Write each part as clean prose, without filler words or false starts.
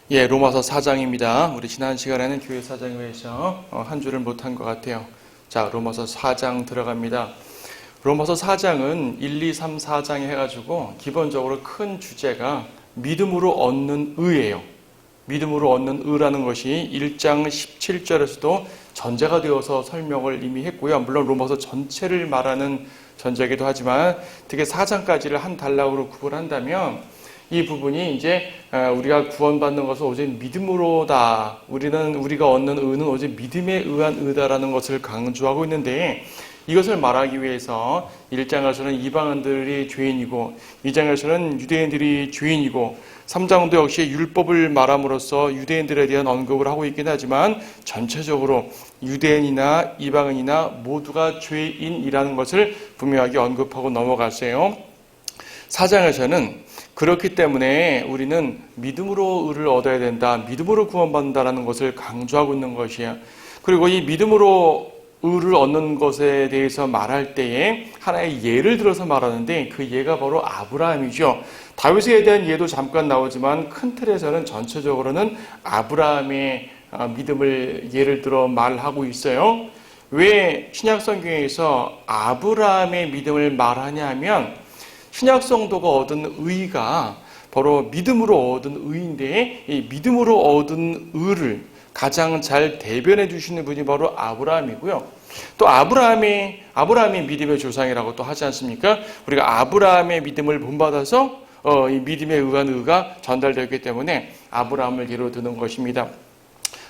로마서 4장입니다. 우리 지난 시간에는 교회 사장에 의해서 한 주를 못한 것 같아요. 자, 로마서 4장 들어갑니다. 로마서 4장은 1, 2, 3, 4장에 해가지고 기본적으로 큰 주제가 믿음으로 얻는 의예요. 믿음으로 얻는 의라는 것이 1장 17절에서도 전제가 되어서 설명을 이미 했고요. 물론 로마서 전체를 말하는 전제이기도 하지만 특히 4장까지를 한 단락으로 구분한다면 이 부분이 이제 우리가 구원받는 것은 오직 믿음으로다. 우리가 얻는 의는 오직 믿음에 의한 의다라는 것을 강조하고 있는데, 이것을 말하기 위해서 1장에서는 이방인들이 죄인이고 2장에서는 유대인들이 죄인이고 3장도 역시 율법을 말함으로써 유대인들에 대한 언급을 하고 있긴 하지만 전체적으로 유대인이나 이방인이나 모두가 죄인이라는 것을 분명하게 언급하고 넘어갔어요. 4장에서는 그렇기 때문에 우리는 믿음으로 의를 얻어야 된다, 믿음으로 구원받는다라는 것을 강조하고 있는 것이에요. 그리고 이 믿음으로 의를 얻는 것에 대해서 말할 때에 하나의 예를 들어서 말하는데 그 예가 바로 아브라함이죠. 다윗에 대한 예도 잠깐 나오지만 큰 틀에서는 전체적으로는 아브라함의 믿음을 예를 들어 말하고 있어요. 왜 신약 성경에서 아브라함의 믿음을 말하냐 하면 신약 성도가 얻은 의가 바로 믿음으로 얻은 의인데, 이 믿음으로 얻은 의를 가장 잘 대변해 주시는 분이 바로 아브라함이고요. 또 아브라함이 믿음의 조상이라고 또 하지 않습니까? 우리가 아브라함의 믿음을 본받아서 이 믿음에 의한 의가 전달되었기 때문에 아브라함을 예로 드는 것입니다.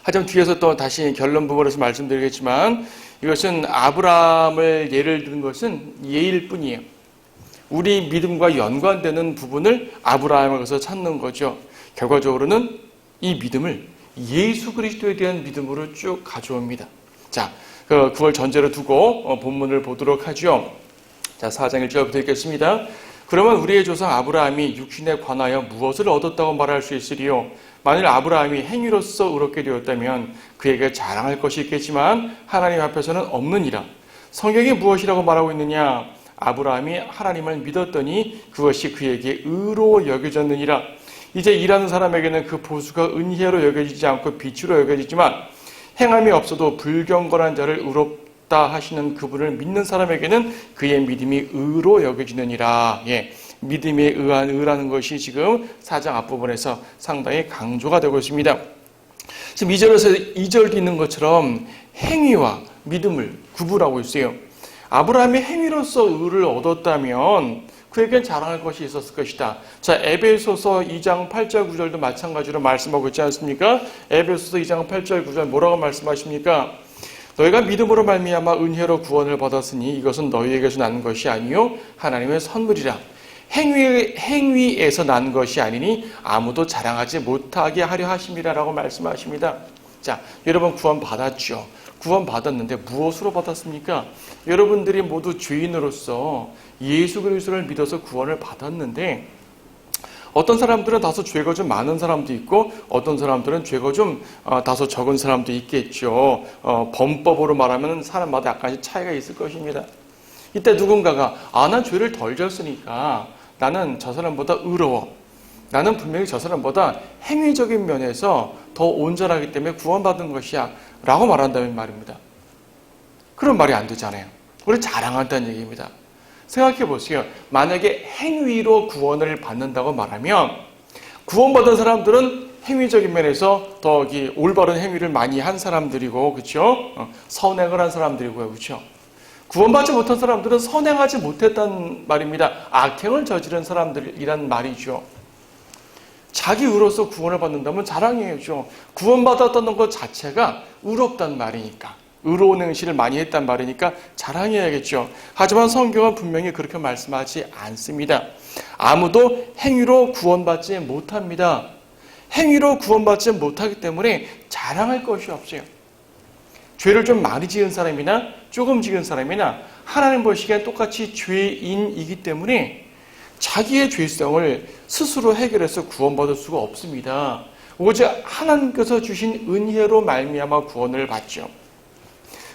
하지만 뒤에서 또 다시 결론 부분에서 말씀드리겠지만 이것은 아브라함을 예를 드는 것은 예일 뿐이에요. 우리 믿음과 연관되는 부분을 아브라함에서 찾는 거죠. 결과적으로는 이 믿음을 예수 그리스도에 대한 믿음으로 쭉 가져옵니다. 자, 그걸 전제로 두고 본문을 보도록 하죠. 자, 4장 1절부터 읽겠습니다. 그러면 우리의 조상 아브라함이 육신에 관하여 무엇을 얻었다고 말할 수 있으리요? 만일 아브라함이 행위로서 의롭게 되었다면 그에게 자랑할 것이 있겠지만 하나님 앞에서는 없느니라. 성경이 무엇이라고 말하고 있느냐? 아브라함이 하나님을 믿었더니 그것이 그에게 의로 여겨졌느니라. 이제 일하는 사람에게는 그 보수가 은혜로 여겨지지 않고 빛으로 여겨지지만 행함이 없어도 불경건한 자를 의롭다 하시는 그분을 믿는 사람에게는 그의 믿음이 의로 여겨지느니라. 믿음에 의한 의라는 것이 지금 4장 앞부분에서 상당히 강조가 되고 있습니다. 지금 2절도 있는 것처럼 행위와 믿음을 구분하고 있어요. 아브라함이 행위로서 의를 얻었다면 그에겐 자랑할 것이 있었을 것이다. 자, 에베소서 2장 8절 9절도 마찬가지로 말씀하고 있지 않습니까? 에베소서 2장 8절 9절 뭐라고 말씀하십니까? 너희가 믿음으로 말미암아 은혜로 구원을 받았으니 이것은 너희에게서 난 것이 아니요 하나님의 선물이라. 행위에서 난 것이 아니니 아무도 자랑하지 못하게 하려 하심이라라고 말씀하십니다. 자, 여러분 구원 받았죠? 구원 받았는데 무엇으로 받았습니까? 여러분들이 모두 죄인으로서 예수 그리스도를 믿어서 구원을 받았는데 어떤 사람들은 다소 죄가 좀 많은 사람도 있고 어떤 사람들은 죄가 좀 다소 적은 사람도 있겠죠. 범법으로 말하면 사람마다 약간씩 차이가 있을 것입니다. 이때 누군가가 난 죄를 덜 졌으니까 나는 저 사람보다 의로워. 나는 분명히 저 사람보다 행위적인 면에서 더 온전하기 때문에 구원받은 것이야 라고 말한다면 말입니다. 그런 말이 안 되잖아요. 우리 자랑한다는 얘기입니다. 생각해 보세요. 만약에 행위로 구원을 받는다고 말하면 구원받은 사람들은 행위적인 면에서 더 올바른 행위를 많이 한 사람들이고, 그렇죠? 선행을 한 사람들이고요, 그렇죠? 구원받지 못한 사람들은 선행하지 못했단 말입니다. 악행을 저지른 사람들이란 말이죠. 자기 의로서 구원을 받는다면 자랑해야죠. 구원받았다는 것 자체가 의롭단 말이니까, 의로운 행실을 많이 했단 말이니까 자랑해야겠죠. 하지만 성경은 분명히 그렇게 말씀하지 않습니다. 아무도 행위로 구원받지 못합니다. 행위로 구원받지 못하기 때문에 자랑할 것이 없어요. 죄를 좀 많이 지은 사람이나 조금 지은 사람이나 하나님 보시기엔 똑같이 죄인이기 때문에 자기의 죄성을 스스로 해결해서 구원받을 수가 없습니다. 오직 하나님께서 주신 은혜로 말미암아 구원을 받죠.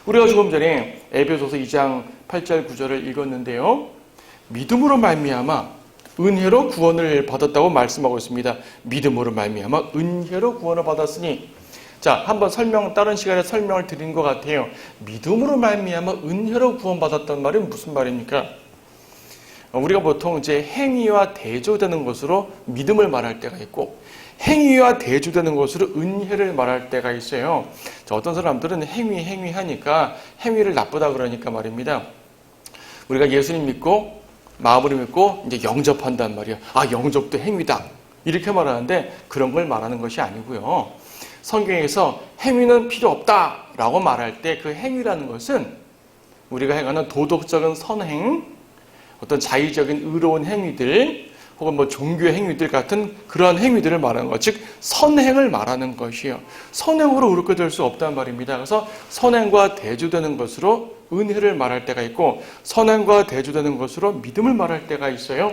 우리가 조금 전에 에베소서 2장 8절 9절을 읽었는데요. 믿음으로 말미암아 은혜로 구원을 받았다고 말씀하고 있습니다. 믿음으로 말미암아 은혜로 구원을 받았으니. 자, 한번 다른 시간에 설명을 드린 것 같아요. 믿음으로 말미암아 은혜로 구원받았다는 말이 무슨 말입니까? 우리가 보통 이제 행위와 대조되는 것으로 믿음을 말할 때가 있고, 행위와 대조되는 것으로 은혜를 말할 때가 있어요. 자, 어떤 사람들은 행위 하니까 행위를 나쁘다 그러니까 말입니다. 우리가 예수님 믿고 마음으로 믿고 이제 영접한단 말이에요. 아, 영접도 행위다. 이렇게 말하는데 그런 걸 말하는 것이 아니고요. 성경에서 행위는 필요 없다라고 말할 때 그 행위라는 것은 우리가 행하는 도덕적인 선행, 어떤 자의적인 의로운 행위들, 혹은 뭐 종교 행위들 같은 그러한 행위들을 말하는 것, 즉 선행을 말하는 것이요. 선행으로 의롭게 될 수 없단 말입니다. 그래서 선행과 대조되는 것으로 은혜를 말할 때가 있고, 선행과 대조되는 것으로 믿음을 말할 때가 있어요.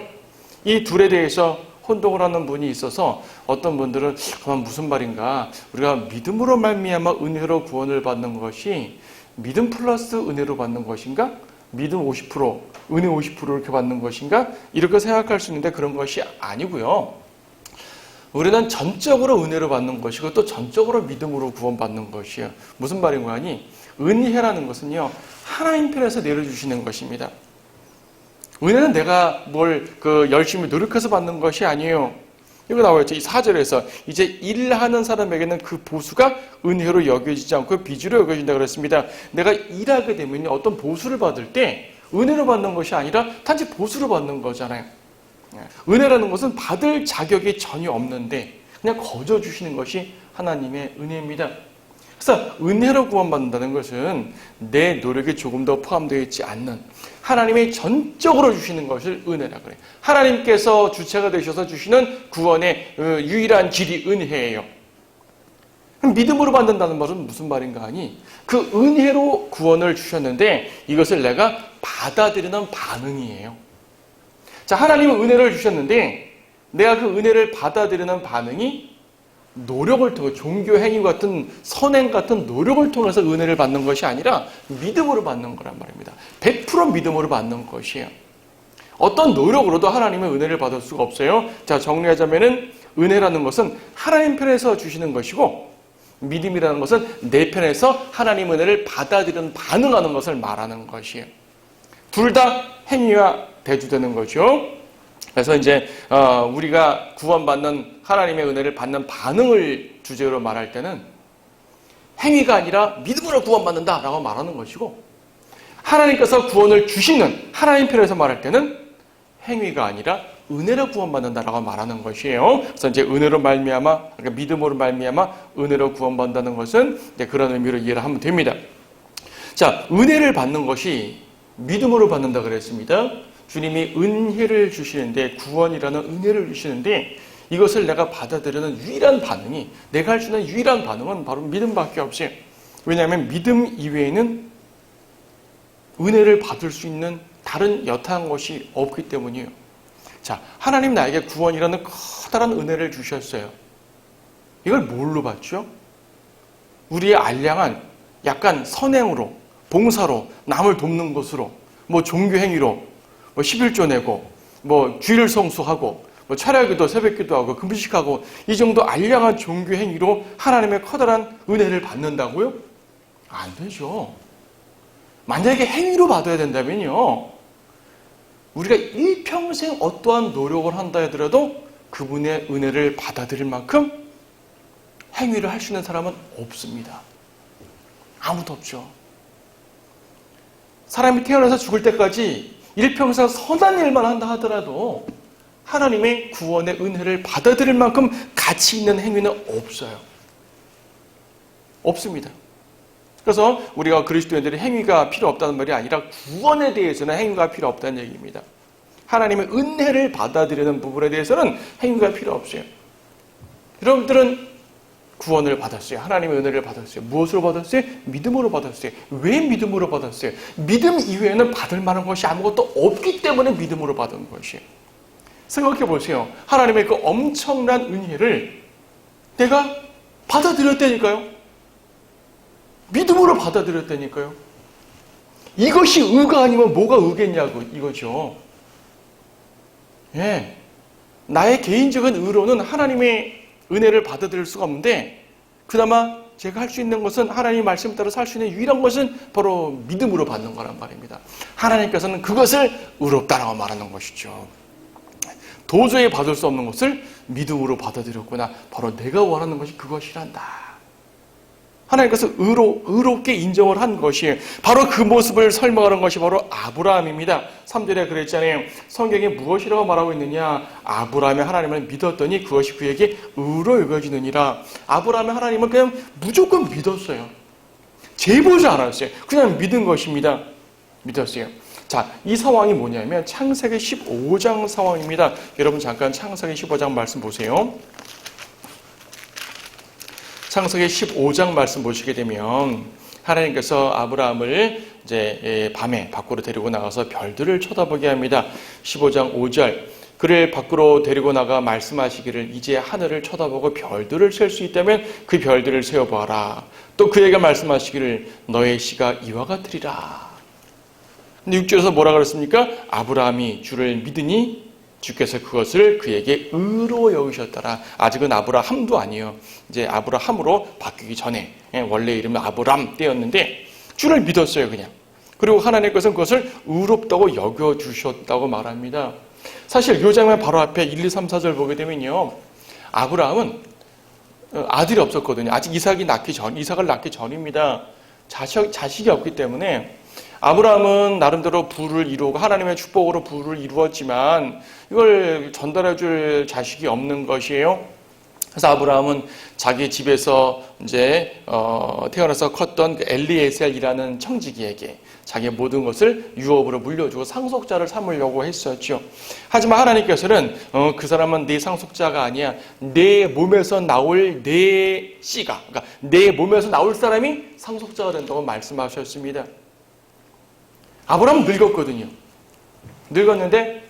이 둘에 대해서 혼동을 하는 분이 있어서 어떤 분들은 그만 무슨 말인가, 우리가 믿음으로 말미암아 은혜로 구원을 받는 것이 믿음 플러스 은혜로 받는 것인가? 믿음 50%, 은혜 50% 이렇게 받는 것인가? 이렇게 생각할 수 있는데 그런 것이 아니고요. 우리는 전적으로 은혜로 받는 것이고 또 전적으로 믿음으로 구원받는 것이에요. 무슨 말인가 하니 은혜라는 것은요, 하나님 편에서 내려주시는 것입니다. 은혜는 내가 열심히 노력해서 받는 것이 아니에요. 이거 나와있죠. 이 4절에서 이제 일하는 사람에게는 그 보수가 은혜로 여겨지지 않고 빚으로 여겨진다 그랬습니다. 내가 일하게 되면 어떤 보수를 받을 때 은혜로 받는 것이 아니라 단지 보수로 받는 거잖아요. 은혜라는 것은 받을 자격이 전혀 없는데 그냥 거저 주시는 것이 하나님의 은혜입니다. 그래서 은혜로 구원받는다는 것은 내 노력이 조금 더 포함되어 있지 않는 하나님이 전적으로 주시는 것을 은혜라 그래요. 하나님께서 주체가 되셔서 주시는 구원의 유일한 길이 은혜예요. 믿음으로 받는다는 말은 무슨 말인가 하니 그 은혜로 구원을 주셨는데 이것을 내가 받아들이는 반응이에요. 자, 하나님은 은혜를 주셨는데 내가 그 은혜를 받아들이는 반응이 노력을 통해 종교 행위 같은 선행 같은 노력을 통해서 은혜를 받는 것이 아니라 믿음으로 받는 거란 말입니다. 100% 믿음으로 받는 것이에요. 어떤 노력으로도 하나님의 은혜를 받을 수가 없어요. 자, 정리하자면은 은혜라는 것은 하나님 편에서 주시는 것이고 믿음이라는 것은 내 편에서 하나님 은혜를 받아들이는 반응하는 것을 말하는 것이에요. 둘 다 행위와 대조되는 거죠. 그래서 이제 우리가 구원받는 하나님의 은혜를 받는 반응을 주제로 말할 때는 행위가 아니라 믿음으로 구원받는다라고 말하는 것이고, 하나님께서 구원을 주시는 하나님 편에서 말할 때는 행위가 아니라 은혜로 구원받는다라고 말하는 것이에요. 그래서 이제 은혜로 말미암아, 그러니까 믿음으로 말미암아 은혜로 구원받는다는 것은 이제 그런 의미로 이해를 하면 됩니다. 자, 은혜를 받는 것이 믿음으로 받는다 그랬습니다. 주님이 은혜를 주시는데, 구원이라는 은혜를 주시는데 이것을 내가 받아들이는 유일한 반응이, 내가 할 수 있는 유일한 반응은 바로 믿음밖에 없어요. 왜냐하면 믿음 이외에는 은혜를 받을 수 있는 다른 여타한 것이 없기 때문이에요. 자, 하나님 나에게 구원이라는 커다란 은혜를 주셨어요. 이걸 뭘로 받죠? 우리의 알량한 약간 선행으로, 봉사로, 남을 돕는 것으로, 뭐 종교행위로, 뭐 11조 내고, 뭐 주일 성수하고, 뭐 철야기도 새벽기도 하고 금식하고, 이 정도 알량한 종교행위로 하나님의 커다란 은혜를 받는다고요? 안 되죠. 만약에 행위로 받아야 된다면요, 우리가 일평생 어떠한 노력을 한다 하더라도 그분의 은혜를 받아들일 만큼 행위를 할 수 있는 사람은 없습니다. 아무도 없죠. 사람이 태어나서 죽을 때까지 일평생 선한 일만 한다 하더라도 하나님의 구원의 은혜를 받아들일 만큼 가치 있는 행위는 없어요. 없습니다. 그래서 우리가 그리스도인들이 행위가 필요 없다는 말이 아니라 구원에 대해서는 행위가 필요 없다는 얘기입니다. 하나님의 은혜를 받아들이는 부분에 대해서는 행위가 필요 없어요. 여러분들은 구원을 받았어요. 하나님의 은혜를 받았어요. 무엇으로 받았어요? 믿음으로 받았어요. 왜 믿음으로 받았어요? 믿음 이외에는 받을 만한 것이 아무것도 없기 때문에 믿음으로 받은 것이에요. 생각해 보세요. 하나님의 그 엄청난 은혜를 내가 받아들였다니까요. 믿음으로 받아들였다니까요. 이것이 의가 아니면 뭐가 의겠냐고, 이거죠. 예. 나의 개인적인 의로는 하나님의 은혜를 받아들일 수가 없는데 그나마 제가 할 수 있는 것은 하나님 말씀 따라 살 수 있는 유일한 것은 바로 믿음으로 받는 거란 말입니다. 하나님께서는 그것을 의롭다라고 말하는 것이죠. 도저히 받을 수 없는 것을 믿음으로 받아들였구나. 바로 내가 원하는 것이 그것이란다. 하나님께서 의롭게 인정을 한 것이 바로 그 모습을 설명하는 것이 바로 아브라함입니다. 3절에 그랬잖아요. 성경에 무엇이라고 말하고 있느냐. 아브라함이 하나님을 믿었더니 그것이 그에게 의로 여겨지느니라. 아브라함이 하나님을 그냥 무조건 믿었어요. 재보지 않았어요. 그냥 믿은 것입니다. 믿었어요. 자, 이 상황이 뭐냐면 창세기 15장 상황입니다. 여러분 잠깐 창세기 15장 말씀 보세요. 창세기 15장 말씀 보시게 되면 하나님께서 아브라함을 이제 밤에 밖으로 데리고 나가서 별들을 쳐다보게 합니다. 15장 5절. 그를 밖으로 데리고 나가 말씀하시기를 이제 하늘을 쳐다보고 별들을 셀 수 있다면 그 별들을 세어보아라. 또 그에게 말씀하시기를 너의 씨가 이와 같으리라. 근데 6절에서 뭐라 그랬습니까? 아브라함이 주를 믿으니 주께서 그것을 그에게 의로 여기셨더라. 아직은 아브라함도 아니에요. 이제 아브라함으로 바뀌기 전에 원래 이름은 아브람 때였는데 주를 믿었어요 그냥. 그리고 하나님께서는 그것을 의롭다고 여겨주셨다고 말합니다. 사실 이 장면 바로 앞에 1, 2, 3, 4절 보게 되면요. 아브라함은 아들이 없었거든요. 아직 이삭을 낳기 전입니다. 자식이 없기 때문에 아브라함은 나름대로 부를 이루고 하나님의 축복으로 부를 이루었지만 이걸 전달해 줄 자식이 없는 것이에요. 그래서 아브라함은 자기 집에서 이제 태어나서 컸던 그 엘리에셀이라는 청지기에게 자기의 모든 것을 유업으로 물려주고 상속자를 삼으려고 했었죠. 하지만 하나님께서는 그 사람은 네 상속자가 아니야. 내 몸에서 나올 내 씨가, 그러니까 내 몸에서 나올 사람이 상속자가 된다고 말씀하셨습니다. 아브라함은 늙었거든요. 늙었는데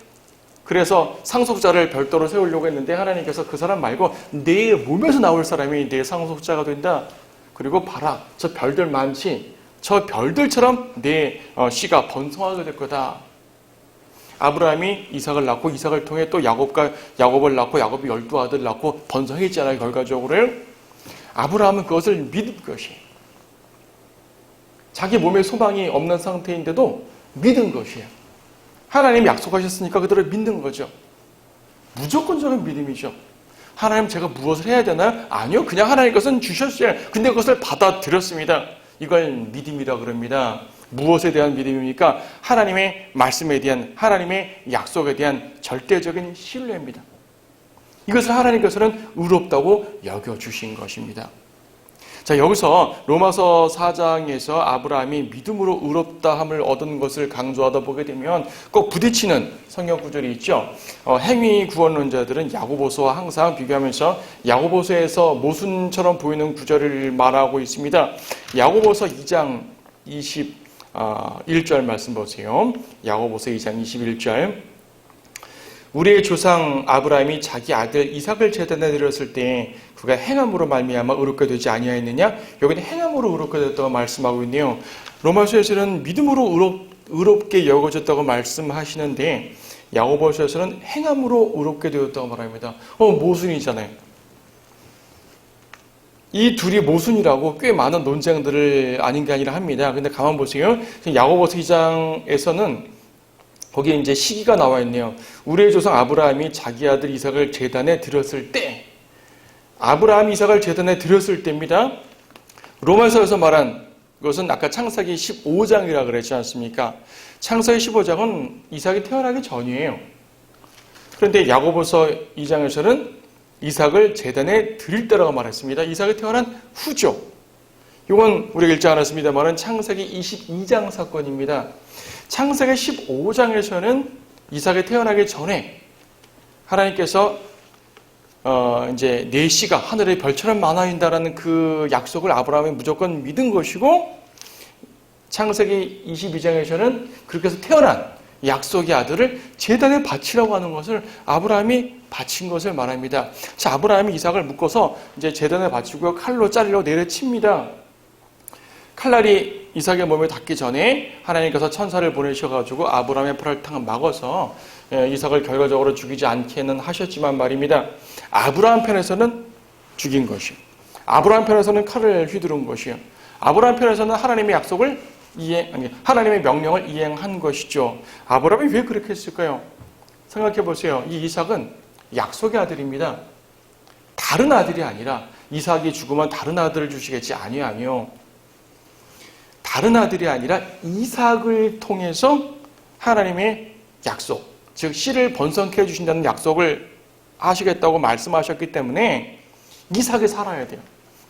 그래서 상속자를 별도로 세우려고 했는데 하나님께서 그 사람 말고 내 몸에서 나올 사람이 내 상속자가 된다. 그리고 봐라. 저 별들 많지. 저 별들처럼 내 씨가 번성하게 될 거다. 아브라함이 이삭을 낳고 이삭을 통해 또 야곱을 낳고 야곱이 12아들 낳고 번성했잖아요. 결과적으로. 아브라함은 그것을 믿은 것이에요. 자기 몸에 소망이 없는 상태인데도 믿은 것이에요. 하나님이 약속하셨으니까 그대로 믿는 거죠. 무조건적인 믿음이죠. 하나님 제가 무엇을 해야 되나요? 아니요. 그냥 하나님께서는 주셨어요. 근데 그것을 받아들였습니다. 이걸 믿음이라 그럽니다. 무엇에 대한 믿음입니까? 하나님의 말씀에 대한, 하나님의 약속에 대한 절대적인 신뢰입니다. 이것을 하나님께서는 의롭다고 여겨주신 것입니다. 자, 여기서 로마서 4장에서 아브라함이 믿음으로 의롭다함을 얻은 것을 강조하다 보게 되면 꼭 부딪히는 성경 구절이 있죠. 행위 구원론자들은 야고보서와 항상 비교하면서 야고보서에서 모순처럼 보이는 구절을 말하고 있습니다. 야고보서 2장 21절 말씀 보세요. 야고보서 2장 21절. 우리의 조상 아브라함이 자기 아들 이삭을 제단에 드렸을 때 그가 행함으로 말미암아 의롭게 되지 아니하였느냐? 여기는 행함으로 의롭게 됐다고 말씀하고 있네요. 로마서에서는 믿음으로 의롭게 여겨졌다고 말씀하시는데 야고보서에서는 행함으로 의롭게 되었다고 말합니다. 모순이잖아요. 이 둘이 모순이라고 꽤 많은 논쟁들을 아닌 게 아니라 합니다. 근데 가만 보세요. 야고보서 2장에서는 거기에 이제 시기가 나와 있네요. 우리의 조상 아브라함이 자기 아들 이삭을 제단에 드렸을 때, 아브라함이 이삭을 제단에 드렸을 때입니다. 로마서에서 말한 것은 아까 창세기 15장이라 그랬지 않습니까? 창세기 15장은 이삭이 태어나기 전이에요. 그런데 야고보서 2장에서는 이삭을 제단에 드릴 때라고 말했습니다. 이삭이 태어난 후죠. 이건 우리가 읽지 않았습니다만은 창세기 22장 사건입니다. 창세기 15장에서는 이삭이 태어나기 전에 하나님께서 이제 내 씨가 하늘의 별처럼 많아진다라는 그 약속을 아브라함이 무조건 믿은 것이고, 창세기 22장에서는 그렇게 해서 태어난 약속의 아들을 제단에 바치라고 하는 것을 아브라함이 바친 것을 말합니다. 자, 아브라함이 이삭을 묶어서 이제 제단에 바치고 칼로 자르려고 내려칩니다. 칼날이 이삭의 몸에 닿기 전에 하나님께서 천사를 보내셔가지고 아브라함의 팔을 탁 막아서 이삭을 결과적으로 죽이지 않게는 하셨지만 말입니다. 아브라함 편에서는 죽인 것이요. 아브라함 편에서는 칼을 휘두른 것이요. 아브라함 편에서는 하나님의 약속을 하나님의 명령을 이행한 것이죠. 아브라함이 왜 그렇게 했을까요? 생각해 보세요. 이 이삭은 약속의 아들입니다. 다른 아들이 아니라 이삭이 죽으면 다른 아들을 주시겠지. 아니요. 다른 아들이 아니라 이삭을 통해서 하나님의 약속, 즉 씨를 번성케 해주신다는 약속을 하시겠다고 말씀하셨기 때문에 이삭이 살아야 돼요.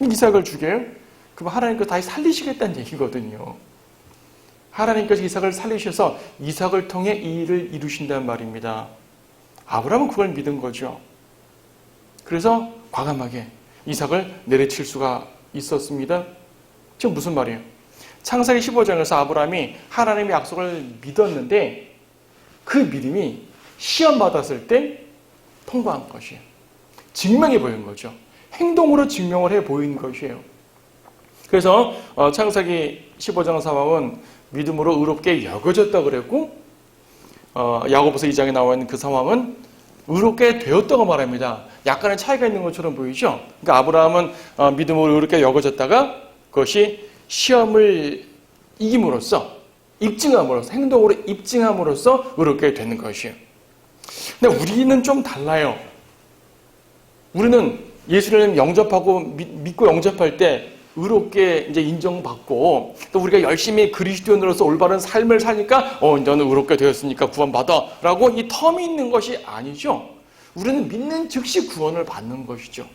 이삭을 죽여요? 그럼 하나님께서 다시 살리시겠다는 얘기거든요. 하나님께서 이삭을 살리셔서 이삭을 통해 이 일을 이루신다는 말입니다. 아브라함은 그걸 믿은 거죠. 그래서 과감하게 이삭을 내려칠 수가 있었습니다. 지금 무슨 말이에요? 창세기 15장에서 아브라함이 하나님의 약속을 믿었는데 그 믿음이 시험받았을 때 통과한 것이에요. 증명해 보인 거죠. 행동으로 증명을 해 보인 것이에요. 그래서 창세기 15장 상황은 믿음으로 의롭게 여겨졌다고 그랬고 야고보서 2장에 나와 있는 그 상황은 의롭게 되었다고 말합니다. 약간의 차이가 있는 것처럼 보이죠? 그러니까 아브라함은 믿음으로 의롭게 여겨졌다가 그것이 시험을 이김으로써 입증함으로써 행동으로 입증함으로써 의롭게 되는 것이에요. 근데 우리는 좀 달라요. 우리는 예수를 영접하고 믿고 영접할 때 의롭게 이제 인정받고 또 우리가 열심히 그리스도인으로서 올바른 삶을 사니까 너는 의롭게 되었으니까 구원받아라고 이 텀이 있는 것이 아니죠. 우리는 믿는 즉시 구원을 받는 것이죠.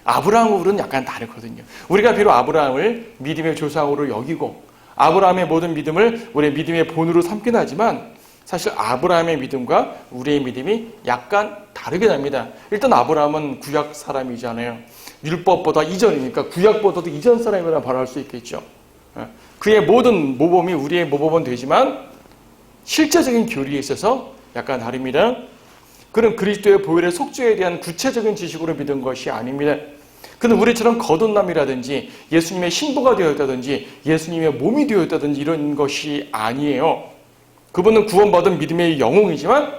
아브라함으로는 약간 다르거든요. 우리가 비록 아브라함을 믿음의 조상으로 여기고 아브라함의 모든 믿음을 우리의 믿음의 본으로 삼긴 하지만 사실 아브라함의 믿음과 우리의 믿음이 약간 다르게 됩니다. 일단 아브라함은 구약 사람이잖아요. 율법보다 이전이니까 구약보다도 이전 사람이라 말할 수 있겠죠. 그의 모든 모범이 우리의 모범은 되지만 실제적인 교리에 있어서 약간 다릅니다. 그는 그리스도의 보혈의 속죄에 대한 구체적인 지식으로 믿은 것이 아닙니다. 그는 우리처럼 거듭남이라든지 예수님의 신부가 되었다든지 예수님의 몸이 되었다든지 이런 것이 아니에요. 그분은 구원받은 믿음의 영웅이지만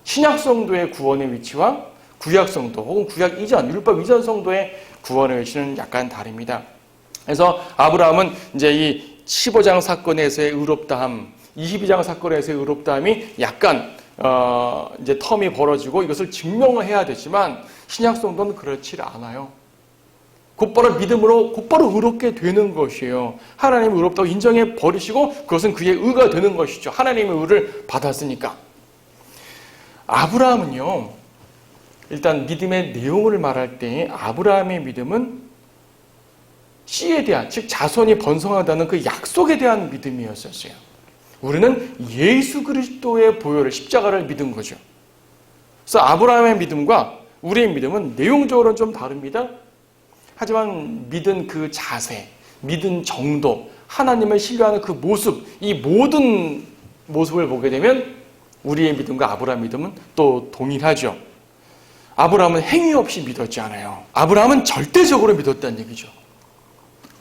신약 성도의 구원의 위치와 구약 성도 혹은 구약 이전, 율법 이전 성도의 구원의 위치는 약간 다릅니다. 그래서 아브라함은 이제 이 15장 사건에서의 의롭다함, 22장 사건에서의 의롭다함이 약간 이제 텀이 벌어지고 이것을 증명해야 되지만 신약 성도는 그렇지 않아요. 곧바로 믿음으로 곧바로 의롭게 되는 것이에요. 하나님이 의롭다고 인정해 버리시고 그것은 그의 의가 되는 것이죠. 하나님의 의를 받았으니까. 아브라함은요. 일단 믿음의 내용을 말할 때 아브라함의 믿음은 씨에 대한, 즉 자손이 번성하다는 그 약속에 대한 믿음이었었어요. 우리는 예수 그리스도의 보혈을 십자가를 믿은 거죠. 그래서 아브라함의 믿음과 우리의 믿음은 내용적으로는 좀 다릅니다. 하지만 믿은 그 자세, 믿은 정도, 하나님을 신뢰하는 그 모습, 이 모든 모습을 보게 되면 우리의 믿음과 아브라함 믿음은 또 동일하죠. 아브라함은 행위 없이 믿었지 않아요. 아브라함은 절대적으로 믿었다는 얘기죠.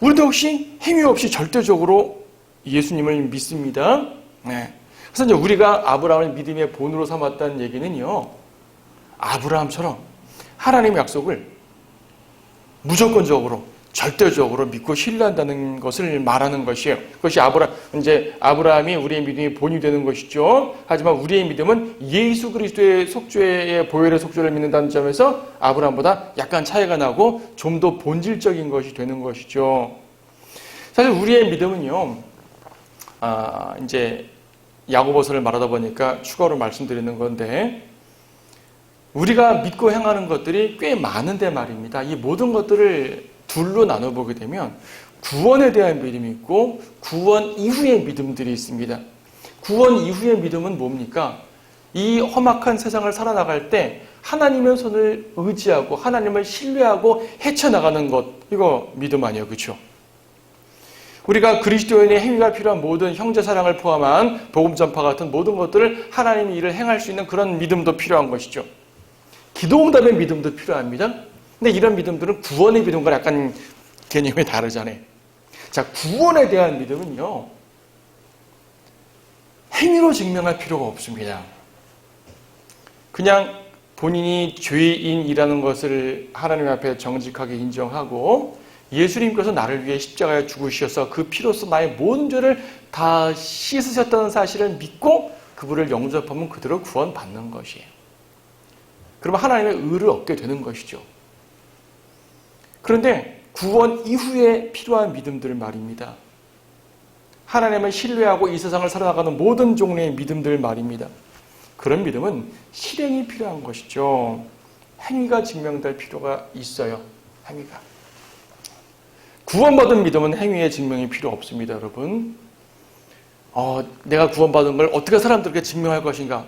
우리도 혹시 행위 없이 절대적으로 예수님을 믿습니다. 네. 그래서 이제 우리가 아브라함을 믿음의 본으로 삼았다는 얘기는요. 아브라함처럼 하나님의 약속을 무조건적으로 절대적으로 믿고 신뢰한다는 것을 말하는 것이에요. 그것이 아브라함이 우리의 믿음의 본이 되는 것이죠. 하지만 우리의 믿음은 예수 그리스도의 속죄의 보혈의 속죄를 믿는다는 점에서 아브라함보다 약간 차이가 나고 좀 더 본질적인 것이 되는 것이죠. 사실 우리의 믿음은요. 이제 야고보서를 말하다 보니까 추가로 말씀드리는 건데 우리가 믿고 행하는 것들이 꽤 많은데 말입니다. 이 모든 것들을 둘로 나눠보게 되면 구원에 대한 믿음이 있고 구원 이후의 믿음들이 있습니다. 구원 이후의 믿음은 뭡니까? 이 험악한 세상을 살아나갈 때 하나님의 손을 의지하고 하나님을 신뢰하고 헤쳐나가는 것, 이거 믿음 아니에요. 그렇죠? 우리가 그리스도인의 행위가 필요한 모든 형제사랑을 포함한 복음전파 같은 모든 것들을 하나님의 일을 행할 수 있는 그런 믿음도 필요한 것이죠. 기도응답의 믿음도 필요합니다. 근데 이런 믿음들은 구원의 믿음과 약간 개념이 다르잖아요. 자, 구원에 대한 믿음은요, 행위로 증명할 필요가 없습니다. 그냥 본인이 죄인이라는 것을 하나님 앞에 정직하게 인정하고 예수님께서 나를 위해 십자가에 죽으셔서 그 피로써 나의 모든 죄를 다 씻으셨다는 사실을 믿고 그분을 영접하면 그대로 구원받는 것이에요. 그러면 하나님의 의를 얻게 되는 것이죠. 그런데 구원 이후에 필요한 믿음들 말입니다. 하나님을 신뢰하고 이 세상을 살아가는 모든 종류의 믿음들 말입니다. 그런 믿음은 실행이 필요한 것이죠. 행위가 증명될 필요가 있어요. 행위가. 구원받은 믿음은 행위의 증명이 필요 없습니다, 여러분. 내가 구원받은 걸 어떻게 사람들에게 증명할 것인가?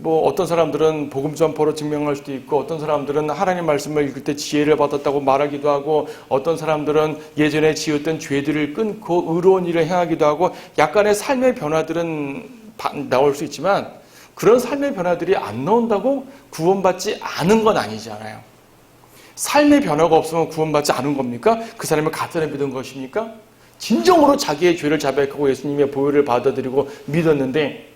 어떤 사람들은 복음 전파로 증명할 수도 있고, 어떤 사람들은 하나님 말씀을 읽을 때 지혜를 받았다고 말하기도 하고, 어떤 사람들은 예전에 지었던 죄들을 끊고 의로운 일을 행하기도 하고, 약간의 삶의 변화들은 나올 수 있지만, 그런 삶의 변화들이 안 나온다고 구원받지 않은 건 아니잖아요. 삶의 변화가 없으면 구원받지 않은 겁니까? 그 사람을 가짜로 믿은 것입니까? 진정으로 자기의 죄를 자백하고 예수님의 보혈을 받아들이고 믿었는데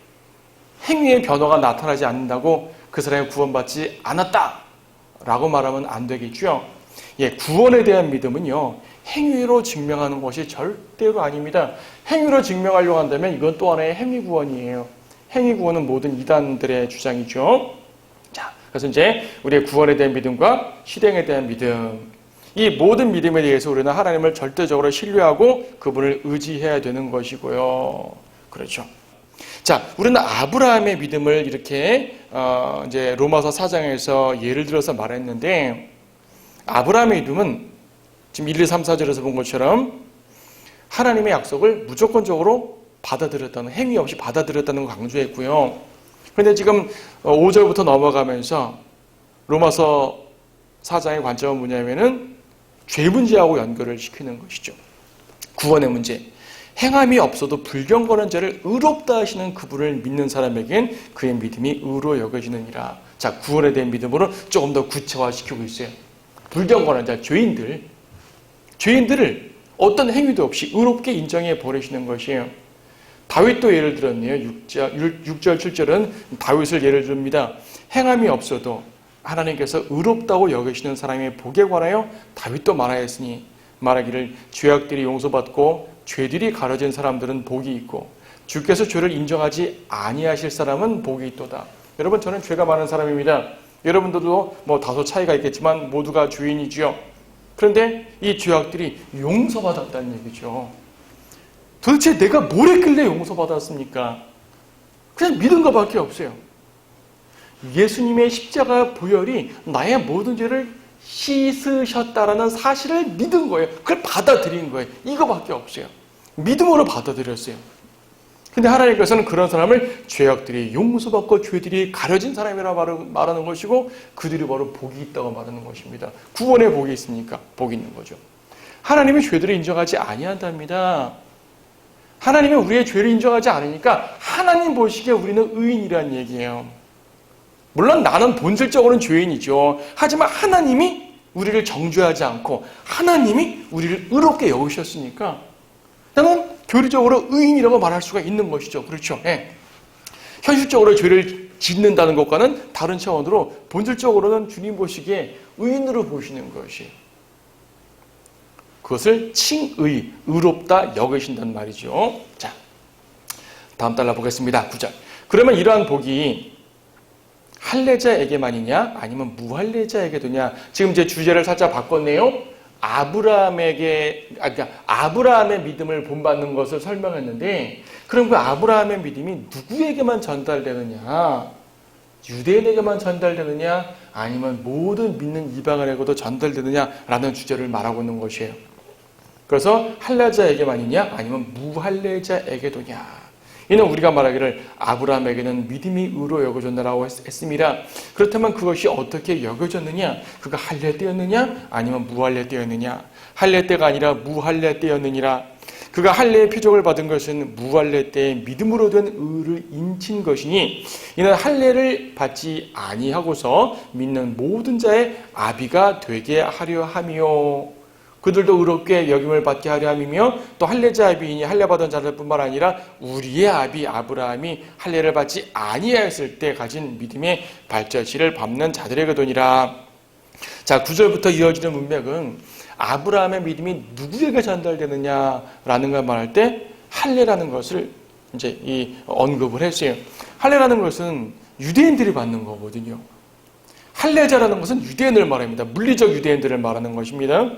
행위의 변화가 나타나지 않는다고 그 사람이 구원받지 않았다라고 말하면 안 되겠죠. 구원에 대한 믿음은요, 행위로 증명하는 것이 절대로 아닙니다. 행위로 증명하려고 한다면 이건 또 하나의 행위 구원이에요. 행위 구원은 모든 이단들의 주장이죠. 자, 그래서 이제 우리의 구원에 대한 믿음과 실행에 대한 믿음, 이 모든 믿음에 대해서 우리는 하나님을 절대적으로 신뢰하고 그분을 의지해야 되는 것이고요. 그렇죠. 자, 우리는 아브라함의 믿음을 이렇게 이제 로마서 4장에서 예를 들어서 말했는데, 아브라함의 믿음은 지금 1, 2, 3, 4절에서 본 것처럼 하나님의 약속을 무조건적으로 받아들였다는, 행위 없이 받아들였다는 걸 강조했고요. 그런데 지금 5절부터 넘어가면서 로마서 4장의 관점은 뭐냐면은 죄 문제하고 연결을 시키는 것이죠. 구원의 문제. 행함이 없어도 불경건한 자를 의롭다 하시는 그분을 믿는 사람에겐 그의 믿음이 의로 여겨지느니라. 자, 구원에 대한 믿음으로 조금 더 구체화시키고 있어요. 불경건한 자, 죄인들을 어떤 행위도 없이 의롭게 인정해 버리시는 것이에요. 다윗도 예를 들었네요. 6절, 7절은 다윗을 예를 듭니다. 행함이 없어도 하나님께서 의롭다고 여기시는 사람의 복에 관하여 다윗도 말하였으니, 말하기를 죄악들이 용서받고 죄들이 가려진 사람들은 복이 있고 주께서 죄를 인정하지 아니하실 사람은 복이 있도다. 여러분, 저는 죄가 많은 사람입니다. 여러분들도 다소 차이가 있겠지만 모두가 죄인이지요. 그런데 이 죄악들이 용서받았다는 얘기죠. 도대체 내가 뭘 했길래 용서받았습니까? 그냥 믿은 것밖에 없어요. 예수님의 십자가 보혈이 나의 모든 죄를 씻으셨다라는 사실을 믿은 거예요. 그걸 받아들인 거예요. 이거밖에 없어요. 믿음으로 받아들였어요. 근데 하나님께서는 그런 사람을 죄악들이 용서받고 죄들이 가려진 사람이라 말하는 것이고, 그들이 바로 복이 있다고 말하는 것입니다. 구원에 복이 있으니까 복이 있는 거죠. 하나님의 죄들을 인정하지 아니한답니다. 하나님이 우리의 죄를 인정하지 않으니까 하나님 보시기에 우리는 의인이라는 얘기예요. 물론 나는 본질적으로는 죄인이죠. 하지만 하나님이 우리를 정죄하지 않고 하나님이 우리를 의롭게 여기셨으니까 나는 교리적으로 의인이라고 말할 수가 있는 것이죠. 그렇죠? 네. 현실적으로 죄를 짓는다는 것과는 다른 차원으로 본질적으로는 주님 보시기에 의인으로 보시는 것이에요. 그것을 칭의, 의롭다 여기신단 말이죠. 자, 다음 달라 보겠습니다. 9절. 그러면 이러한 복이 할례자에게만이냐 아니면 무할례자에게도냐? 지금 제 주제를 살짝 바꿨네요. 아브라함의 믿음을 본받는 것을 설명했는데, 그럼 그 아브라함의 믿음이 누구에게만 전달되느냐? 유대인에게만 전달되느냐? 아니면 모든 믿는 이방인에게도 전달되느냐라는 주제를 말하고 있는 것이에요. 그래서 할례자에게만이냐 아니면 무할례자에게도냐? 이는 우리가 말하기를 아브라함에게는 믿음이 의로 여겨졌느라고 했습니다. 그렇다면 그것이 어떻게 여겨졌느냐? 그가 할례 때였느냐 아니면 무할례 때였느냐? 할례 때가 아니라 무할례 때였느니라. 그가 할례의 표적을 받은 것은 무할례 때의 믿음으로 된 의를 인친 것이니, 이는 할례를 받지 아니하고서 믿는 모든 자의 아비가 되게 하려 함이요. 그들도 의롭게 여김을 받게 하려 함이며 또 할례자 아비이니 할례받은 자들뿐만 아니라 우리의 아비 아브라함이 할례를 받지 아니하였을 때 가진 믿음의 발자취를 밟는 자들에게도니라. 자, 9절부터 이어지는 문맥은 아브라함의 믿음이 누구에게 전달되느냐라는 걸 말할 때 할례라는 것을 이제 언급을 했어요. 할례라는 것은 유대인들이 받는 거거든요. 할례자라는 것은 유대인을 말합니다. 물리적 유대인들을 말하는 것입니다.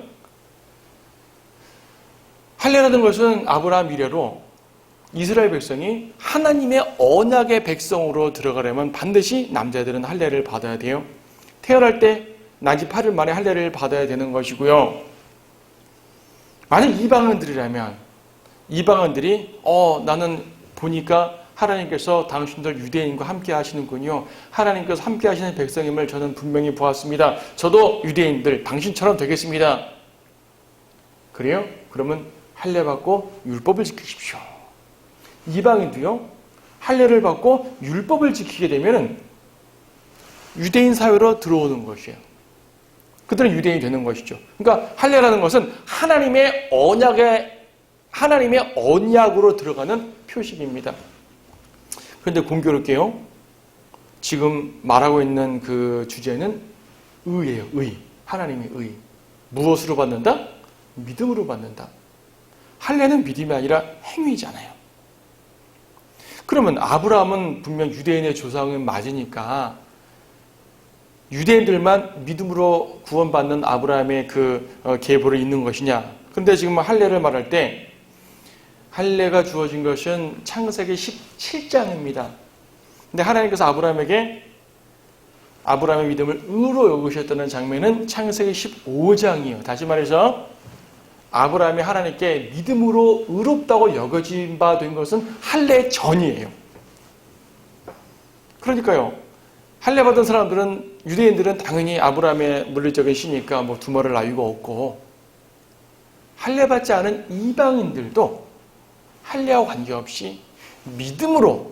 할례라는 것은 아브라함 이래로 이스라엘 백성이 하나님의 언약의 백성으로 들어가려면 반드시 남자들은 할례를 받아야 돼요. 태어날 때 난지 8일 만에 할례를 받아야 되는 것이고요. 만약 이방인들이라면 이방인들이 나는 보니까 하나님께서 당신들 유대인과 함께 하시는군요. 하나님께서 함께 하시는 백성임을 저는 분명히 보았습니다. 저도 유대인들 당신처럼 되겠습니다. 그래요? 그러면 할례 받고 율법을 지키십시오. 이방인도요. 할례를 받고 율법을 지키게 되면 유대인 사회로 들어오는 것이에요. 그들은 유대인이 되는 것이죠. 그러니까 할례라는 것은 하나님의 언약으로 들어가는 표식입니다. 그런데 공교롭게요. 지금 말하고 있는 그 주제는 의예요. 의. 하나님의 의. 무엇으로 받는다? 믿음으로 받는다. 할례는 믿음이 아니라 행위잖아요. 그러면 아브라함은 분명 유대인의 조상은 맞으니까 유대인들만 믿음으로 구원받는 아브라함의 그 계보를 잇는 것이냐. 그런데 지금 할례를 말할 때 할례가 주어진 것은 창세기 17장입니다. 근데 하나님께서 아브라함에게 아브라함의 믿음을 의로 여기셨다는 장면은 창세기 15장이에요. 다시 말해서 아브라함이 하나님께 믿음으로 의롭다고 여겨진 바 된 것은 할례 전이에요. 그러니까요. 할례 받은 사람들은 유대인들은 당연히 아브라함의 물리적인 신이니까 뭐 두말할 나위가 없고 할례 받지 않은 이방인들도 할례와 관계없이 믿음으로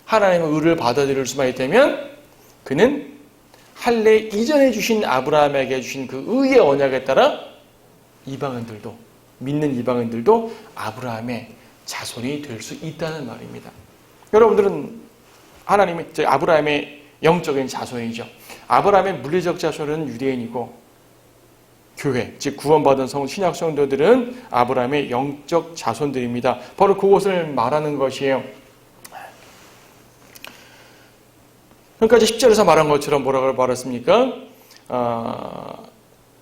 하나님의 의를 받아들일 수만 있다면 그는 할례 이전에 주신 아브라함에게 주신 그 의의 언약에 따라 이방인들도 믿는 이방인들도 아브라함의 자손이 될 수 있다는 말입니다. 여러분들은 아브라함의 영적인 자손이죠. 아브라함의 물리적 자손은 유대인이고 교회, 즉 구원받은 신약 성도들은 아브라함의 영적 자손들입니다. 바로 그것을 말하는 것이에요. 그러니까 10절에서 말한 것처럼 뭐라고 말했습니까?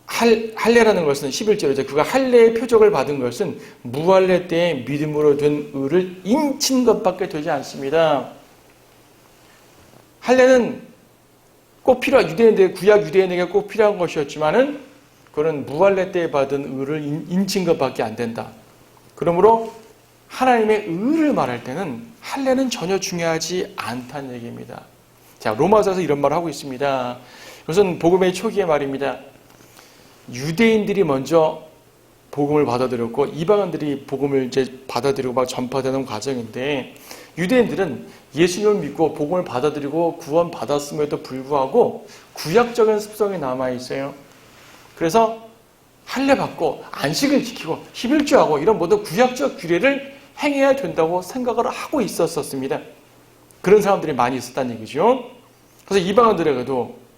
할례라는 것은 11절에 그가 할례의 표적을 받은 것은 무할례 때에 믿음으로 된 의를 인친 것밖에 되지 않습니다. 할례는 꼭 필요한 구약 유대인에게 꼭 필요한 것이었지만은 그는 무할례 때에 받은 의를 인친 것밖에 안 된다. 그러므로 하나님의 의를 말할 때는 할례는 전혀 중요하지 않다는 얘기입니다. 자, 로마서에서 이런 말을 하고 있습니다. 이것은 복음의 초기의 말입니다. 유대인들이 먼저 복음을 받아들였고 이방인들이 복음을 이제 받아들이고 막 전파되는 과정인데 유대인들은 예수님을 믿고 복음을 받아들이고 구원받았음에도 불구하고 구약적인 습성이 남아 있어요. 그래서 할례 받고 안식을 지키고 11조하고 이런 모든 구약적 규례를 행해야 된다고 생각을 하고 있었습니다. 그런 사람들이 많이 있었다는 얘기죠. 그래서 이방인들에게도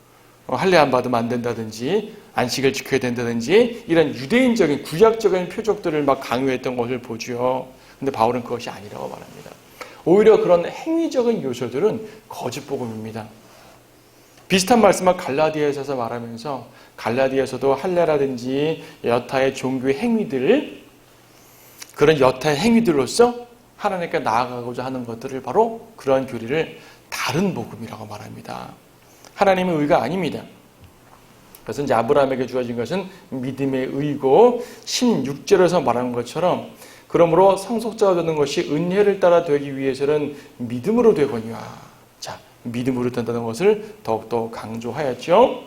할례 안 받으면 안 된다든지 안식을 지켜야 된다든지 이런 유대인적인 구약적인 표적들을 막 강요했던 것을 보죠. 근데 바울은 그것이 아니라고 말합니다. 오히려 그런 행위적인 요소들은 거짓 복음입니다. 비슷한 말씀을 갈라디아에서 말하면서 갈라디아에서도 할례라든지 여타의 종교의 행위들을 그런 여타의 행위들로서 하나님께 나아가고자 하는 것들을 바로 그러한 교리를 다른 복음이라고 말합니다. 하나님의 의가 아닙니다. 그래서 이제 아브라함에게 주어진 것은 믿음의 의고 16절에서 말하는 것처럼 그러므로 상속자가 되는 것이 은혜를 따라 되기 위해서는 믿음으로 되거니와 자, 믿음으로 된다는 것을 더욱더 강조하였죠.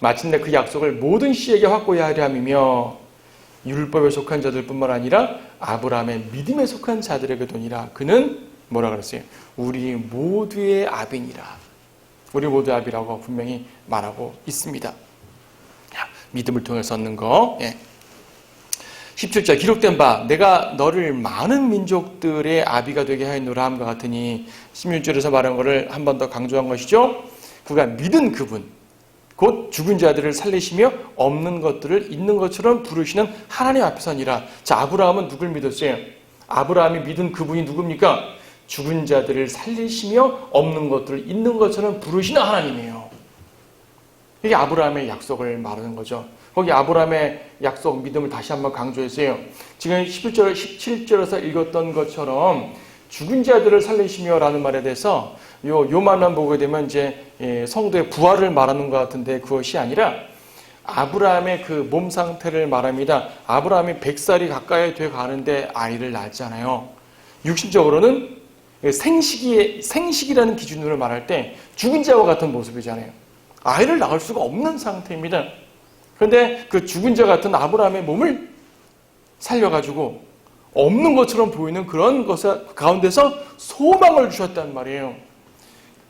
마침내 그 약속을 모든 씨에게 확고히 하려 함이며 율법에 속한 자들뿐만 아니라 아브라함의 믿음에 속한 자들에게도니라. 그는 뭐라 그랬어요? 우리 모두의 아비니라. 우리 모두의 아비라고 분명히 말하고 있습니다. 믿음을 통해서 얻는 거. 예. 17절 기록된 바 내가 너를 많은 민족들의 아비가 되게 하였노라 함과 같으니 16절에서 말한 것을 한 번 더 강조한 것이죠. 그가 믿은 그분 곧 죽은 자들을 살리시며 없는 것들을 있는 것처럼 부르시는 하나님 앞에서니라. 자, 아브라함은 누굴 믿었어요? 아브라함이 믿은 그분이 누굽니까? 죽은 자들을 살리시며 없는 것들을 있는 것처럼 부르시는 하나님이에요. 이게 아브라함의 약속을 말하는 거죠. 거기 아브라함의 약속 믿음을 다시 한번 강조했어요. 지금 17절에서 읽었던 것처럼 죽은 자들을 살리시며 라는 말에 대해서 요 말만 보게 되면 이제 성도의 부활을 말하는 것 같은데 그것이 아니라 아브라함의 그 몸 상태를 말합니다. 아브라함이 100살이 가까이 돼 가는데 아이를 낳았잖아요. 육신적으로는 생식이라는 기준으로 말할 때 죽은 자와 같은 모습이잖아요. 아이를 낳을 수가 없는 상태입니다. 그런데 그 죽은 자 같은 아브라함의 몸을 살려가지고 없는 것처럼 보이는 그런 것 가운데서 소망을 주셨단 말이에요.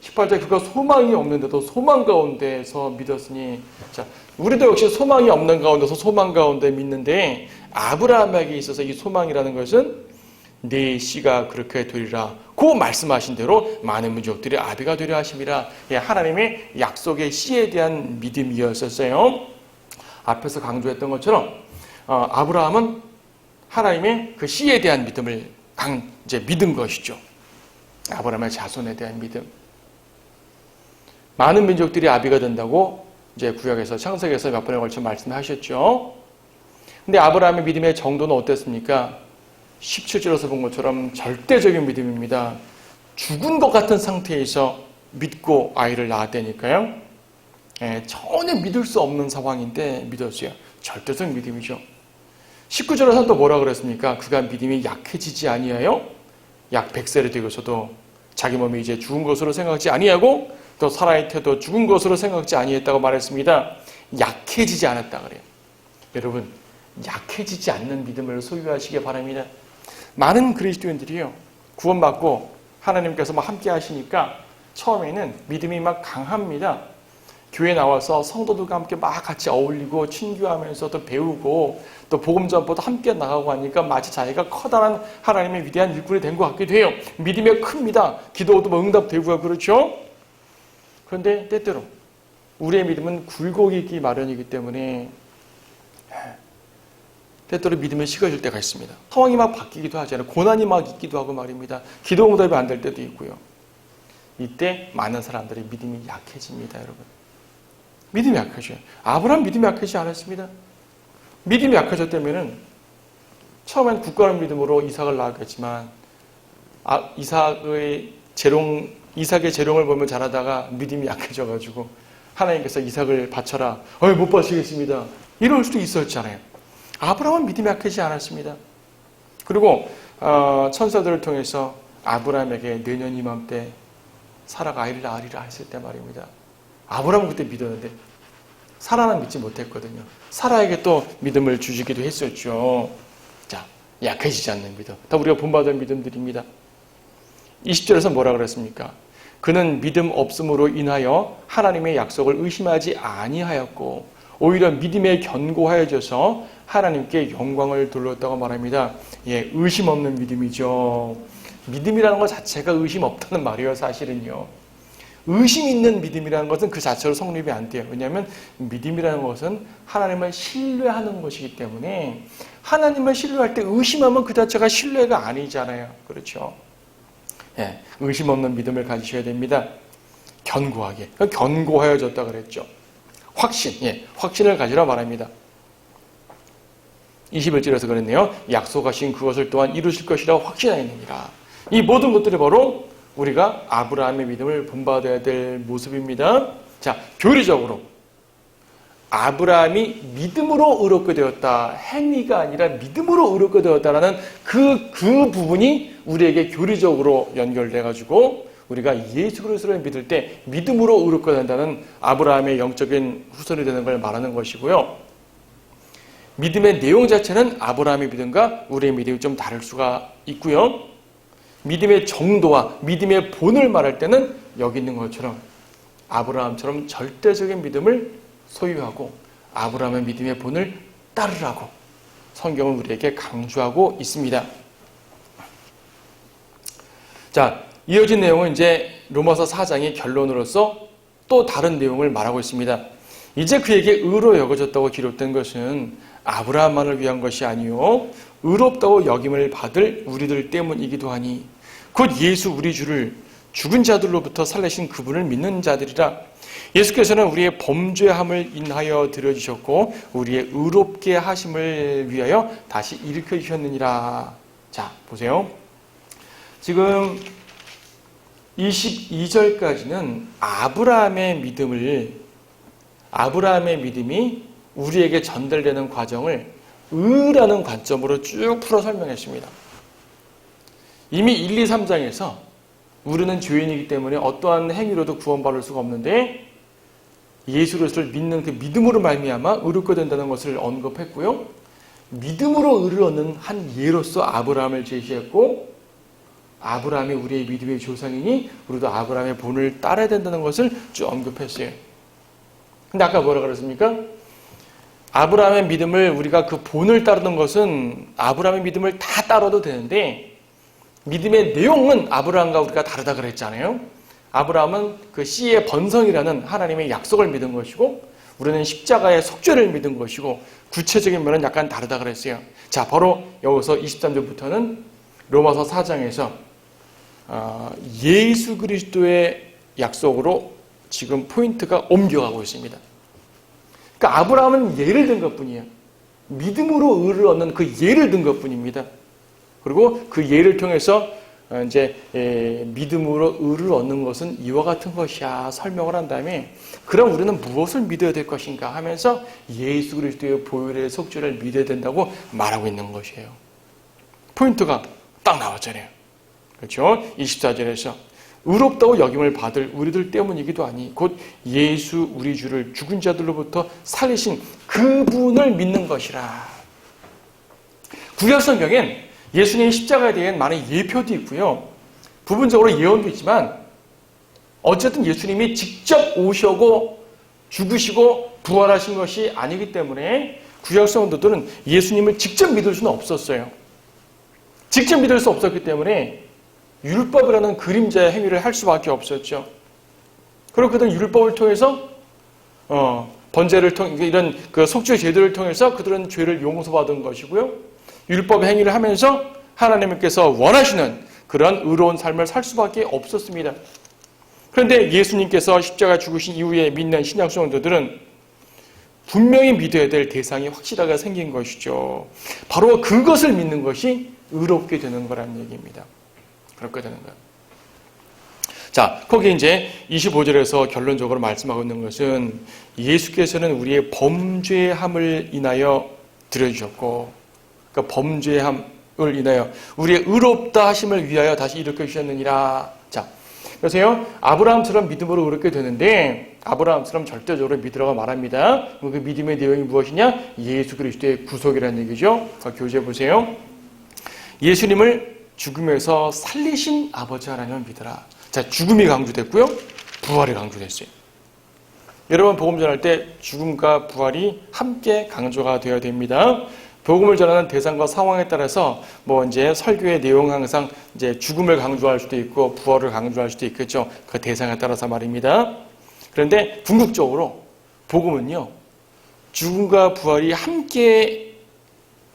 18절 그가 소망이 없는데도 소망 가운데서 믿었으니, 자, 우리도 역시 소망이 없는 가운데서 소망 가운데 믿는데 아브라함에게 있어서 이 소망이라는 것은 네 씨가 그렇게 되리라 고 말씀하신 대로 많은 민족들이 아비가 되려 하심이라. 하나님의 약속의 씨에 대한 믿음이었었어요. 앞에서 강조했던 것처럼 아브라함은 하나님의 그 씨에 대한 믿음을 이제 믿은 것이죠. 아브라함의 자손에 대한 믿음. 많은 민족들이 아비가 된다고 이제 구약에서 창세기에서 몇 번에 걸쳐 말씀하셨죠. 근데 아브라함의 믿음의 정도는 어땠습니까? 17절에서 본 것처럼 절대적인 믿음입니다. 죽은 것 같은 상태에서 믿고 아이를 낳았다니까요. 전혀 믿을 수 없는 상황인데 믿었어요. 절대적 믿음이죠. 19절에서 또 뭐라 그랬습니까? 그가 믿음이 약해지지 아니하여 약 100살이 되고서도 자기 몸이 이제 죽은 것으로 생각하지 아니하고 또 살아있어도 죽은 것으로 생각하지 아니했다고 말했습니다. 약해지지 않았다 그래요. 여러분, 약해지지 않는 믿음을 소유하시기 바랍니다. 많은 그리스도인들이요, 구원받고 하나님께서 막 함께 하시니까 처음에는 믿음이 막 강합니다. 교회 나와서 성도들과 함께 막 같이 어울리고 친교하면서 또 배우고 또 복음 전파도 함께 나가고 하니까 마치 자기가 커다란 하나님의 위대한 일꾼이 된 것 같기도 해요. 믿음이 큽니다. 기도도 뭐 응답되고 그렇죠. 그런데 때때로 우리의 믿음은 굴곡이기 마련이기 때문에 때때로 믿음이 식어질 때가 있습니다. 상황이 막 바뀌기도 하잖아요. 고난이 막 있기도 하고 말입니다. 기도 응답이 안 될 때도 있고요. 이때 많은 사람들이 믿음이 약해집니다, 여러분. 믿음이 약해져요. 아브라함 믿음이 약해지지 않았습니다. 믿음이 약해졌다면은 처음엔 굳건한 믿음으로 이삭을 낳았겠지만 이삭의 재롱을 보면 자라다가 믿음이 약해져가지고 하나님께서 이삭을 바쳐라. 못 바치겠습니다. 이럴 수도 있었잖아요. 아브라함은 믿음이 약해지지 않았습니다. 그리고 천사들을 통해서 아브라함에게 내년 이맘때 사라가 아이를 낳으리라 했을 때 말입니다. 아브라함은 그때 믿었는데 사라는 믿지 못했거든요. 사라에게 또 믿음을 주시기도 했었죠. 자, 약해지지 않는 믿음. 다 우리가 본받은 믿음들입니다. 20절에서 뭐라 그랬습니까? 그는 믿음 없음으로 인하여 하나님의 약속을 의심하지 아니하였고 오히려 믿음에 견고하여져서 하나님께 영광을 돌렸다고 말합니다. 의심 없는 믿음이죠. 믿음이라는 것 자체가 의심 없다는 말이에요, 사실은요. 의심 있는 믿음이라는 것은 그 자체로 성립이 안 돼요. 왜냐하면 믿음이라는 것은 하나님을 신뢰하는 것이기 때문에 하나님을 신뢰할 때 의심하면 그 자체가 신뢰가 아니잖아요. 그렇죠? 의심 없는 믿음을 가지셔야 됩니다. 견고하게. 견고하여졌다 그랬죠. 확신을 가지라 말합니다. 21절에서 그랬네요. 약속하신 그것을 또한 이루실 것이라고 확신하였느니라. 이 모든 것들이 바로 우리가 아브라함의 믿음을 본받아야 될 모습입니다. 자, 교리적으로 아브라함이 믿음으로 의롭게 되었다. 행위가 아니라 믿음으로 의롭게 되었다라는 그 부분이 우리에게 교리적으로 연결돼가지고 우리가 예수 그리스도를 믿을 때 믿음으로 의롭게 된다는 아브라함의 영적인 후손이 되는 걸 말하는 것이고요. 믿음의 내용 자체는 아브라함의 믿음과 우리의 믿음이 좀 다를 수가 있고요. 믿음의 정도와 믿음의 본을 말할 때는 여기 있는 것처럼 아브라함처럼 절대적인 믿음을 소유하고 아브라함의 믿음의 본을 따르라고 성경은 우리에게 강조하고 있습니다. 자, 이어진 내용은 이제 로마서 4장의 결론으로서 또 다른 내용을 말하고 있습니다. 이제 그에게 의로 여겨졌다고 기록된 것은 아브라함만을 위한 것이 아니요 의롭다고 여김을 받을 우리들 때문이기도 하니 곧 예수 우리 주를 죽은 자들로부터 살리신 그분을 믿는 자들이라. 예수께서는 우리의 범죄함을 인하여 들여주셨고 우리의 의롭게 하심을 위하여 다시 일으켜 주셨느니라. 자, 보세요. 지금 22절까지는 아브라함의 믿음이 우리에게 전달되는 과정을 의라는 관점으로 쭉 풀어 설명했습니다. 이미 1, 2, 3장에서 우리는 죄인이기 때문에 어떠한 행위로도 구원받을 수가 없는데 예수 그리스도를 믿는 그 믿음으로 말미암아 의롭게 된다는 것을 언급했고요. 믿음으로 의를 얻는 한 예로서 아브라함을 제시했고 아브라함이 우리의 믿음의 조상이니 우리도 아브라함의 본을 따라야 된다는 것을 쭉 언급했어요. 근데 아까 뭐라 그랬습니까? 아브라함의 믿음을 우리가 그 본을 따르는 것은 아브라함의 믿음을 다 따라도 되는데 믿음의 내용은 아브라함과 우리가 다르다 그랬잖아요. 아브라함은 그 씨의 번성이라는 하나님의 약속을 믿은 것이고 우리는 십자가의 속죄를 믿은 것이고 구체적인 면은 약간 다르다 그랬어요. 자, 바로 여기서 23절부터는 로마서 4장에서 예수 그리스도의 약속으로 지금 포인트가 옮겨가고 있습니다. 그러니까 아브라함은 예를 든 것뿐이에요. 믿음으로 의를 얻는 그 예를 든 것뿐입니다. 그리고 그 예를 통해서 이제 믿음으로 의를 얻는 것은 이와 같은 것이야 설명을 한 다음에 그럼 우리는 무엇을 믿어야 될 것인가 하면서 예수 그리스도의 보혈의 속죄를 믿어야 된다고 말하고 있는 것이에요. 포인트가 딱 나왔잖아요. 그렇죠? 24절에서 의롭다고 여김을 받을 우리들 때문이기도 하니 곧 예수 우리 주를 죽은 자들로부터 살리신 그분을 믿는 것이라. 구약 성경엔 예수님의 십자가에 대한 많은 예표도 있고요. 부분적으로 예언도 있지만 어쨌든 예수님이 직접 오시고 죽으시고 부활하신 것이 아니기 때문에 구약 성도들은 예수님을 직접 믿을 수는 없었어요. 직접 믿을 수 없었기 때문에 율법이라는 그림자의 행위를 할 수밖에 없었죠. 그리고 그들은 율법을 통해서 번제를 통해 이런 그 속죄 제도를 통해서 그들은 죄를 용서받은 것이고요. 율법의 행위를 하면서 하나님께서 원하시는 그런 의로운 삶을 살 수밖에 없었습니다. 그런데 예수님께서 십자가 죽으신 이후에 믿는 신약 성도들은 분명히 믿어야 될 대상이 확실하게 생긴 것이죠. 바로 그것을 믿는 것이 의롭게 되는 거라는 얘기입니다. 그렇게 되는 거예요. 자, 거기 이제 25절에서 결론적으로 말씀하고 있는 것은 예수께서는 우리의 범죄함을 인하여 들여주셨고, 그러니까 범죄함을 인하여 우리의 의롭다 하심을 위하여 다시 일으켜 주셨느니라. 자, 그래서요, 아브라함처럼 믿음으로 의롭게 되는데 아브라함처럼 절대적으로 믿으라고 말합니다. 그 믿음의 내용이 무엇이냐? 예수 그리스도의 구속이라는 얘기죠. 교재 보세요. 예수님을 죽음에서 살리신 아버지 하나님을 믿어라. 자, 죽음이 강조됐고요. 부활이 강조됐어요. 여러분 복음 전할 때 죽음과 부활이 함께 강조가 되어야 됩니다. 복음을 전하는 대상과 상황에 따라서 뭐 이제 설교의 내용 항상 이제 죽음을 강조할 수도 있고 부활을 강조할 수도 있겠죠. 그 대상에 따라서 말입니다. 그런데 궁극적으로 복음은요. 죽음과 부활이 함께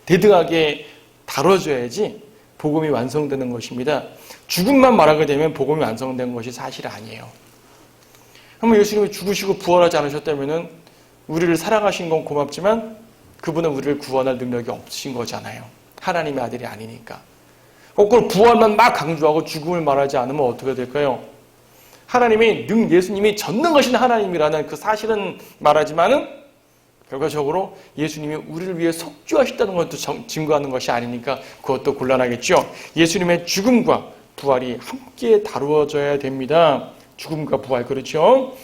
대등하게 다뤄져야지 복음이 완성되는 것입니다. 죽음만 말하게 되면 복음이 완성된 것이 사실 아니에요. 한번 예수님이 죽으시고 부활하지 않으셨다면 우리를 사랑하신 건 고맙지만 그분은 우리를 구원할 능력이 없으신 거잖아요. 하나님의 아들이 아니니까. 거꾸로 부활만 막 강조하고 죽음을 말하지 않으면 어떻게 될까요? 하나님이 예수님이 전능하신 하나님이라는 그 사실은 말하지만은 결과적으로 예수님이 우리를 위해 속죄하셨다는 것도 증거하는 것이 아니니까 그것도 곤란하겠죠. 예수님의 죽음과 부활이 함께 다루어져야 됩니다. 죽음과 부활, 그렇죠?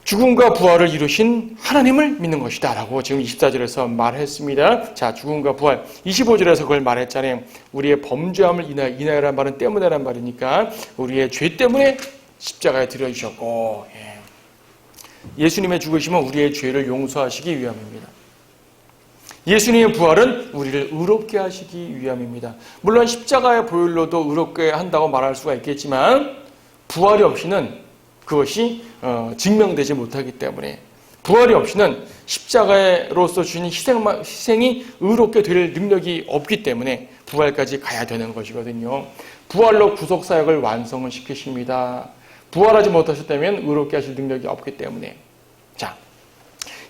죽음과 부활을 이루신 하나님을 믿는 것이다 라고 지금 24절에서 말했습니다. 자, 죽음과 부활. 25절에서 그걸 말했잖아요. 우리의 범죄함을 인하여란 말은 때문에란 말이니까 우리의 죄 때문에 십자가에 들여주셨고, 예수님의 죽으심은 우리의 죄를 용서하시기 위함입니다. 예수님의 부활은 우리를 의롭게 하시기 위함입니다. 물론 십자가의 보혈로도 의롭게 한다고 말할 수가 있겠지만 부활이 없이는 그것이 증명되지 못하기 때문에, 부활이 없이는 십자가로서 주신 희생이 의롭게 될 능력이 없기 때문에 부활까지 가야 되는 것이거든요. 부활로 구속사역을 완성을 시키십니다. 부활하지 못하셨다면 의롭게 하실 능력이 없기 때문에. 자,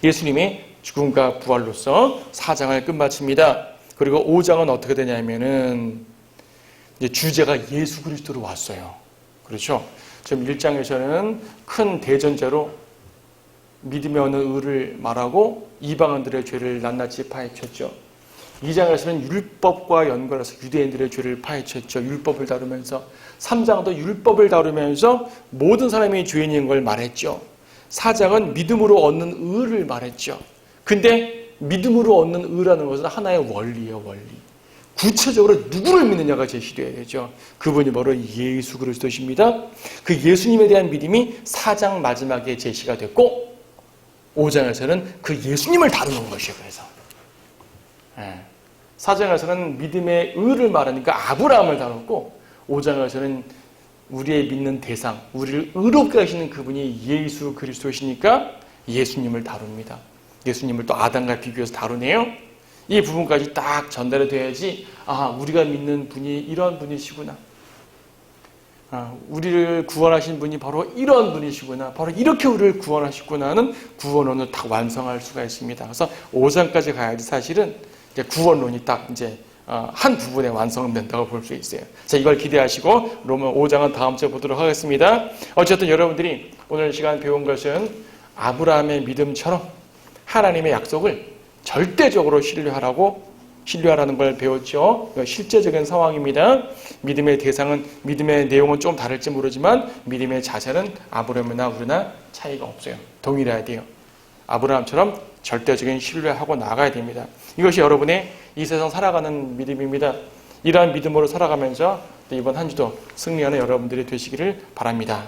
예수님의 죽음과 부활로서 4장을 끝마칩니다. 그리고 5장은 어떻게 되냐면은 이제 주제가 예수 그리스도로 왔어요. 그렇죠? 지금 1장에서는 큰 대전제로 믿음에 없는 의를 말하고 이방인들의 죄를 낱낱이 파헤쳤죠. 2장에서는 율법과 연관해서 유대인들의 죄를 파헤쳤죠. 율법을 다루면서. 3장도 율법을 다루면서 모든 사람이 죄인인 걸 말했죠. 4장은 믿음으로 얻는 의를 말했죠. 근데 믿음으로 얻는 의라는 것은 하나의 원리예요, 원리. 구체적으로 누구를 믿느냐가 제시되어야 되죠. 그분이 바로 예수 그리스도십니다. 그 예수님에 대한 믿음이 4장 마지막에 제시가 됐고 5장에서는 그 예수님을 다루는 것이에요. 그래서 4장에서는 믿음의 의를 말하니까 아브라함을 다뤘고 5장에서는 우리의 믿는 대상, 우리를 의롭게 하시는 그분이 예수 그리스도시니까 예수님을 다룹니다. 예수님을 또 아담과 비교해서 다루네요. 이 부분까지 딱 전달이 돼야지, 우리가 믿는 분이 이런 분이시구나. 우리를 구원하신 분이 바로 이런 분이시구나. 바로 이렇게 우리를 구원하셨구나 하는 구원론을 딱 완성할 수가 있습니다. 그래서 5장까지 가야지 사실은 이제 구원론이 딱 이제 한 부분에 완성된다고 볼 수 있어요. 자, 이걸 기대하시고 로마 5장은 다음 주에 보도록 하겠습니다. 어쨌든 여러분들이 오늘 시간 배운 것은 아브라함의 믿음처럼 하나님의 약속을 절대적으로 신뢰하라는 걸 배웠죠. 실제적인 상황입니다. 믿음의 대상은, 믿음의 내용은 좀 다를지 모르지만 믿음의 자세는 아브라함이나 우리나 차이가 없어요. 동일해야 돼요. 아브라함처럼 절대적인 신뢰하고 나가야 됩니다. 이것이 여러분의 이 세상 살아가는 믿음입니다. 이러한 믿음으로 살아가면서 이번 한 주도 승리하는 여러분들이 되시기를 바랍니다.